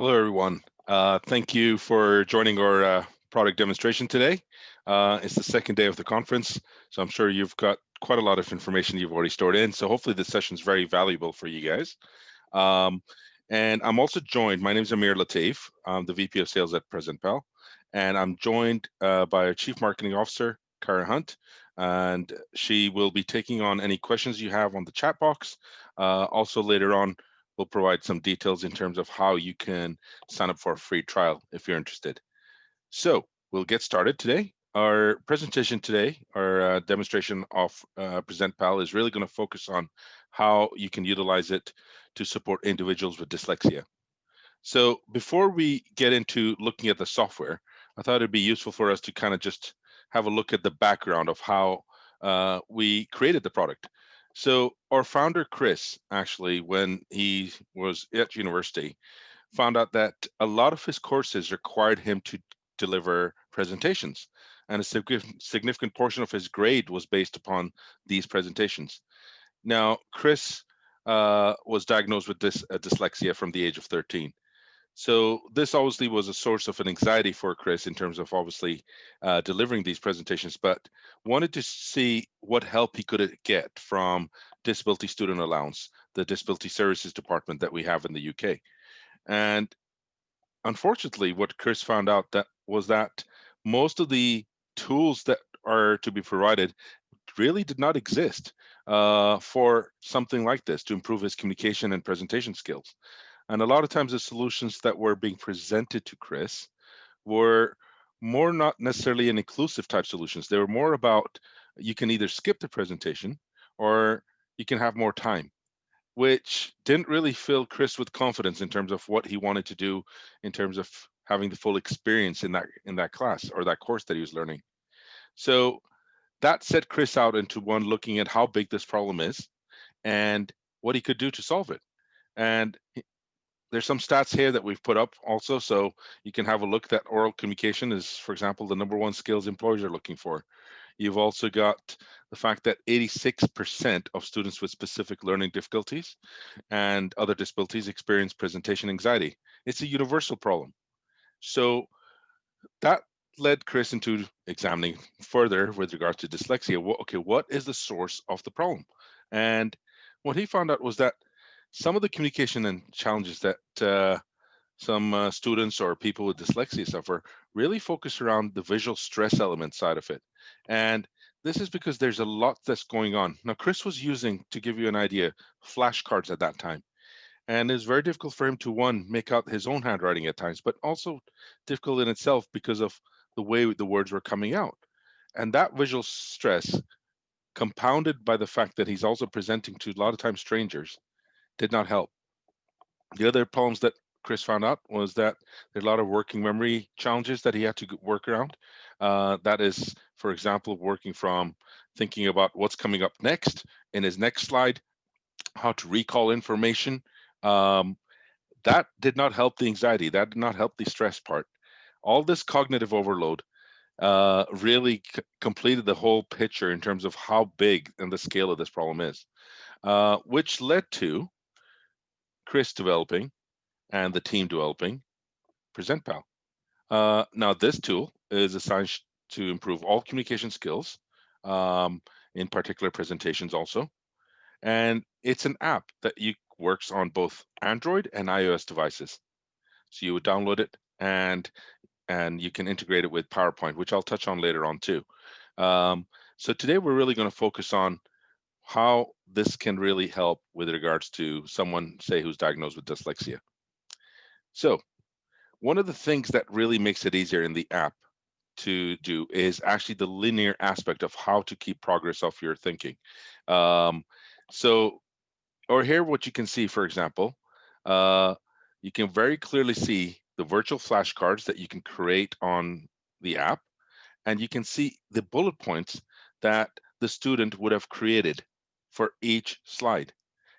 Hello, everyone. Thank you for joining our product demonstration today. It's the second day of the conference, so I'm sure you've got quite a lot of information you've already stored in. So hopefully this session is very valuable for you guys. And I'm also joined, my name is Amir Latif. I'm the VP of Sales at PresentPal, and I'm joined by our Chief Marketing Officer, Cara Hunt, and she will be taking on any questions you have on the chat box. Also later on, we'll provide some details in terms of how you can sign up for a free trial if you're interested. So we'll get started today. Our presentation today, our demonstration of PresentPal is really going to focus on how you can utilize it to support individuals with dyslexia. So before we get into looking at the software, I thought it'd be useful for us to kind of just have a look at the background of how we created the product. So our founder, Chris, actually, when he was at university, found out that a lot of his courses required him to deliver presentations, and a significant portion of his grade was based upon these presentations. Now, Chris was diagnosed with dyslexia from the age of 13. So this obviously was a source of an anxiety for Chris in terms of obviously delivering these presentations, but wanted to see what help he could get from Disability Student Allowance, the Disability Services Department that we have in the UK. And unfortunately, what Chris found out that was that most of the tools that are to be provided really did not exist for something like this to improve his communication and presentation skills. And a lot of times the solutions that were being presented to Chris were more not necessarily an inclusive type solutions. They were more about you can either skip the presentation or you can have more time, which didn't really fill Chris with confidence in terms of what he wanted to do in terms of having the full experience in that class or that course that he was learning. So that set Chris out into one looking at how big this problem is and what he could do to solve it. And there's some stats here that we've put up also, so you can have a look that oral communication is, for example, the #1 skills employers are looking for. You've also got the fact that 86% of students with specific learning difficulties and other disabilities experience presentation anxiety. It's a universal problem. So that led Chris into examining further with regards to dyslexia. Okay, what is the source of the problem? And what he found out was that some of the communication and challenges that some students or people with dyslexia suffer really focus around the visual stress element side of it. And this is because there's a lot that's going on. Now, Chris was using, to give you an idea, flashcards at that time. And it's very difficult for him to, one, make out his own handwriting at times, but also difficult in itself because of the way the words were coming out. And that visual stress, compounded by the fact that he's also presenting to a lot of times strangers, did not help. The other problems that Chris found out was that there's a lot of working memory challenges that he had to work around. That is, for example, working from thinking about what's coming up next in his next slide, how to recall information. That did not help the anxiety. That did not help the stress part. All this cognitive overload really completed the whole picture in terms of how big and the scale of this problem is, which led to Chris developing and the team developing PresentPal. Now, this tool is designed to improve all communication skills, in particular presentations also. And it's an app that works on both Android and iOS devices. So you would download it and you can integrate it with PowerPoint, which I'll touch on later on too. So today we're really going to focus on how this can really help with regards to someone, say, who's diagnosed with dyslexia. So one of the things that really makes it easier in the app to do is actually the linear aspect of how to keep progress of your thinking. Or here, what you can see, for example, you can very clearly see the virtual flashcards that you can create on the app, and you can see the bullet points that the student would have created for each slide.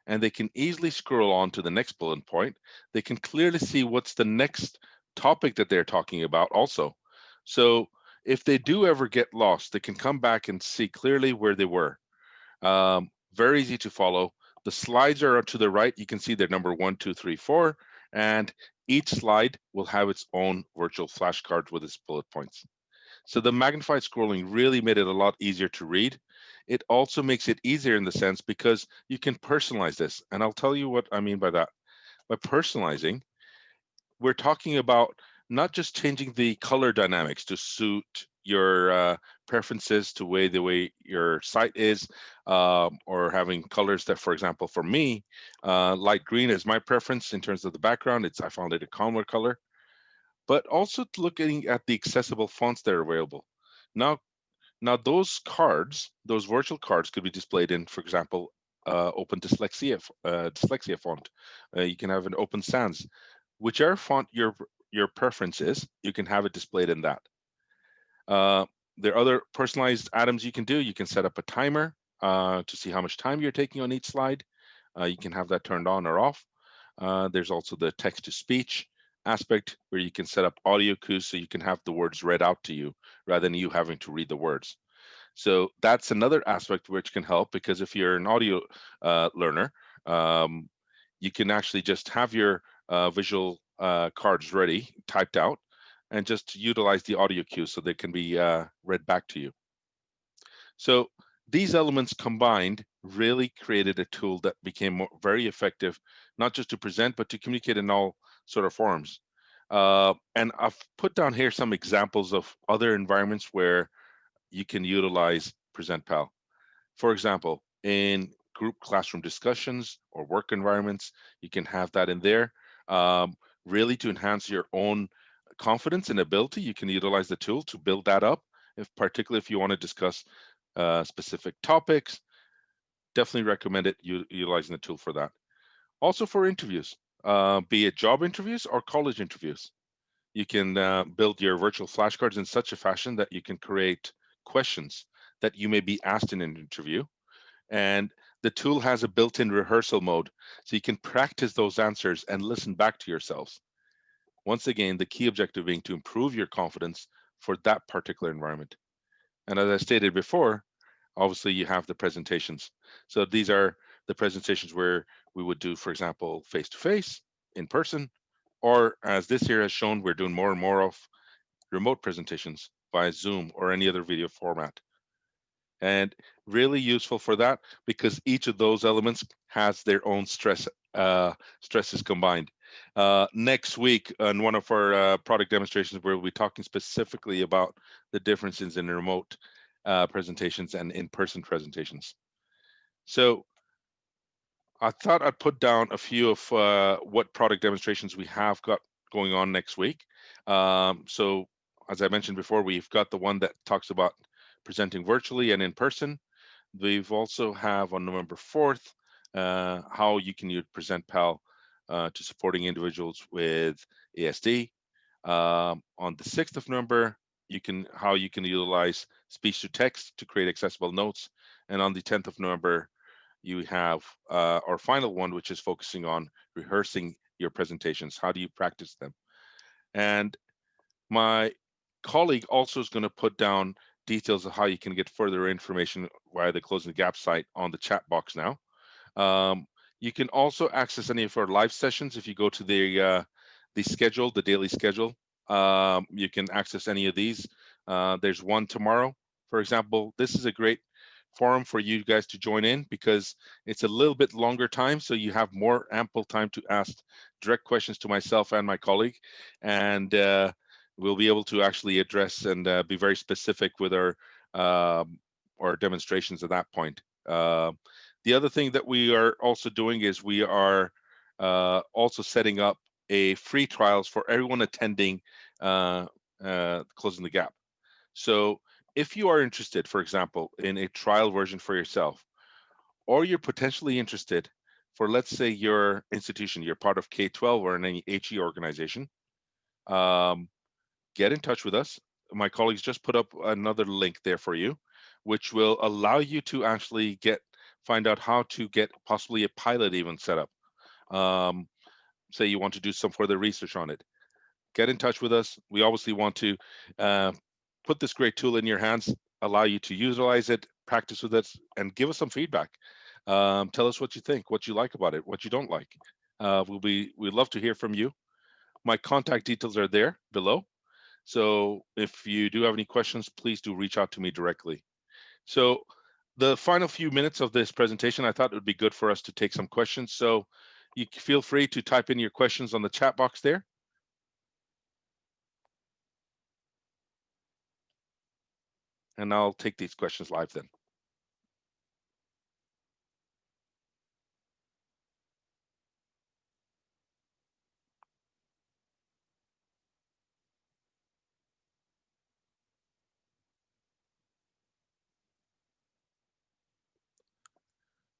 And they can easily scroll on to the next bullet point. They can clearly see what's the next topic that they're talking about also. So if they do ever get lost, they can come back and see clearly where they were. Very easy to follow. The slides are to the right. You can see they're number 1, 2, 3, 4, And each slide will have its own virtual flashcard with its bullet points. So the magnified scrolling really made it a lot easier to read. It also makes it easier in the sense because you can personalize this. And I'll tell you what I mean by that. By personalizing, we're talking about not just changing the color dynamics to suit your preferences to the way your site is, or having colors that, for example, for me, light green is my preference in terms of the background. I found it a calmer color, but also looking at the accessible fonts that are available. Now, now those cards, those virtual cards, could be displayed in, for example, Open Dyslexia font. You can have an Open Sans, whichever font your preference is, you can have it displayed in that. Uh, there are other personalized items you can do. You can set up a timer to see how much time you're taking on each slide. You can have that turned on or off. There's also the text to speech aspect where you can set up audio cues so you can have the words read out to you rather than you having to read the words. So that's another aspect which can help, because if you're an audio learner, um, you can actually just have your visual cards ready, typed out, and just utilize the audio cues so they can be read back to you. So these elements combined really created a tool that became very effective, not just to present, but to communicate in all sort of forms. And I've put down here some examples of other environments where you can utilize PresentPal. For example, in group classroom discussions or work environments, you can have that in there. Um, Really, to enhance your own confidence and ability, you can utilize the tool to build that up. Particularly if you want to discuss specific topics, definitely recommend utilizing the tool for that. Also for interviews, be it job interviews or college interviews. You can build your virtual flashcards in such a fashion that you can create questions that you may be asked in an interview. And the tool has a built-in rehearsal mode, so you can practice those answers and listen back to yourselves. Once again, the key objective being to improve your confidence for that particular environment. And as I stated before, obviously you have the presentations. So these are the presentations where we would do, for example, face-to-face, in person, or as this year has shown, we're doing more and more of remote presentations via Zoom or any other video format. And really useful for that because each of those elements has their own stresses combined. Next week on one of our product demonstrations, we'll be talking specifically about the differences in remote presentations and in-person presentations. So I thought I'd put down a few of what product demonstrations we have got going on next week. So as I mentioned before, we've got the one that talks about presenting virtually and in person. We've also have on November 4th, how you can use PresentPal to supporting individuals with ASD. On the 6th of November, how you can utilize speech to text to create accessible notes. And on the 10th of November, you have our final one, which is focusing on rehearsing your presentations. How do you practice them? And my colleague also is going to put down details of how you can get further information via the Closing the Gap site on the chat box now. Um, you can also access any of our live sessions if you go to the schedule, the daily schedule. You can access any of these. There's one tomorrow, for example. This is a great forum for you guys to join in because it's a little bit longer time, so you have more ample time to ask direct questions to myself and my colleague, and we'll be able to actually address and be very specific with our demonstrations at that point. The other thing that we are also doing is we are also setting up a free trials for everyone attending Closing the Gap. So if you are interested, for example, in a trial version for yourself, or you're potentially interested for, let's say, your institution, you're part of K-12 or in any HE organization, um, get in touch with us. My colleagues just put up another link there for you, which will allow you to actually find out how to get possibly a pilot even set up. Say you want to do some further research on it. Get in touch with us. We obviously want to put this great tool in your hands, allow you to utilize it, practice with it, and give us some feedback. Tell us what you think, what you like about it, what you don't like. We'd love to hear from you. My contact details are there below. So if you do have any questions, please do reach out to me directly. So the final few minutes of this presentation, I thought it would be good for us to take some questions. So you feel free to type in your questions on the chat box there. And I'll take these questions live then.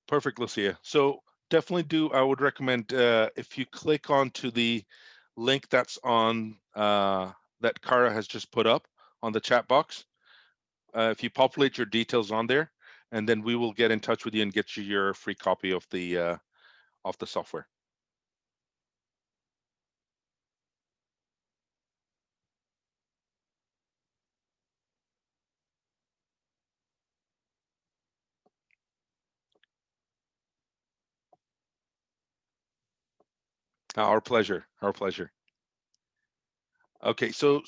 Perfect, Lucia. So definitely I would recommend if you click onto the link that's on that Cara has just put up on the chat box, if you populate your details on there, and then we will get in touch with you and get you your free copy of the software. Our pleasure. Our pleasure. Okay, so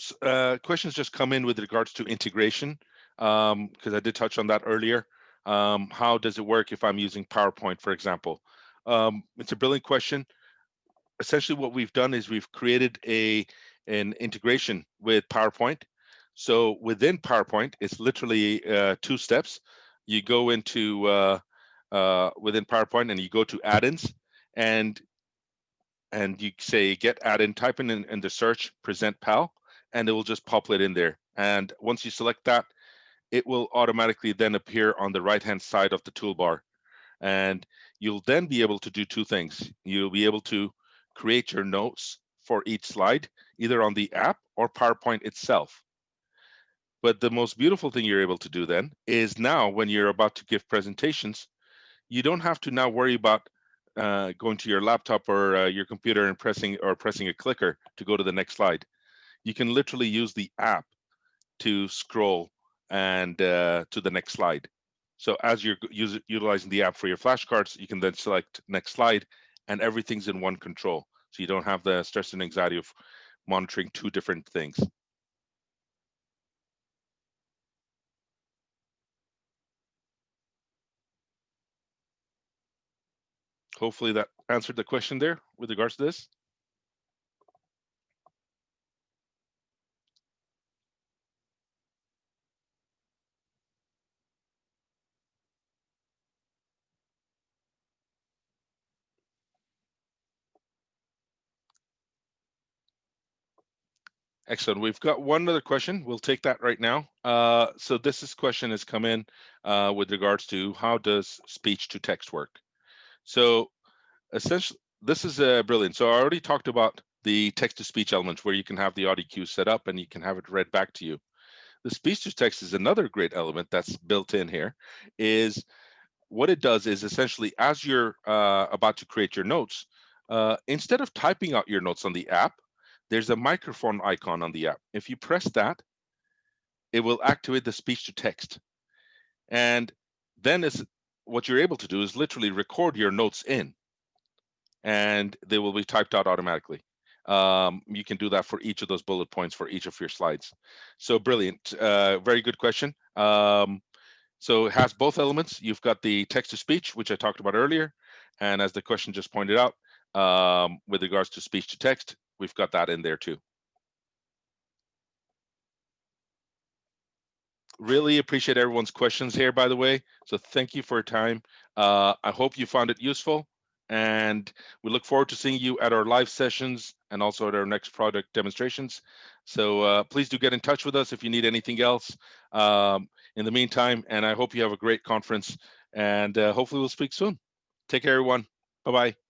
questions just come in with regards to integration, because I did touch on that earlier. How does it work if I'm using PowerPoint, for example? It's a brilliant question. Essentially, what we've done is we've created an integration with PowerPoint. So within PowerPoint, it's literally 2 steps. You go into within PowerPoint and you go to add-ins, and you say get add-in, type in the search present pal, and it will just populate in there. And once you select that, it will automatically then appear on the right hand side of the toolbar, and you'll then be able to do 2 things. You'll be able to create your notes for each slide, either on the app or PowerPoint itself. But the most beautiful thing you're able to do then is, now when you're about to give presentations, you don't have to now worry about going to your laptop or your computer and pressing a clicker to go to the next slide. You can literally use the app to scroll and to the next slide. So as you're utilizing the app for your flashcards, you can then select next slide, and everything's in one control. So you don't have the stress and anxiety of monitoring 2 different things. Hopefully that answered the question there with regards to this. Excellent. We've got one other question. We'll take that right now. So question has come in with regards to how does speech to text work? So essentially, this is brilliant. So I already talked about the text to speech element where you can have the audio cue set up and you can have it read back to you. The speech to text is another great element that's built in here. Is what it does is essentially, as you're about to create your notes, instead of typing out your notes on the app, there's a microphone icon on the app. If you press that, it will activate the speech to text. And then what you're able to do is literally record your notes in, and they will be typed out automatically. You can do that for each of those bullet points for each of your slides. So brilliant, very good question. So it has both elements. You've got the text to speech, which I talked about earlier. And as the question just pointed out, with regards to speech to text, we've got that in there too. Really appreciate everyone's questions here, by the way. So thank you for your time. I hope you found it useful, and we look forward to seeing you at our live sessions and also at our next product demonstrations. So please do get in touch with us if you need anything else in the meantime, and I hope you have a great conference, and hopefully we'll speak soon. Take care, everyone. Bye-bye.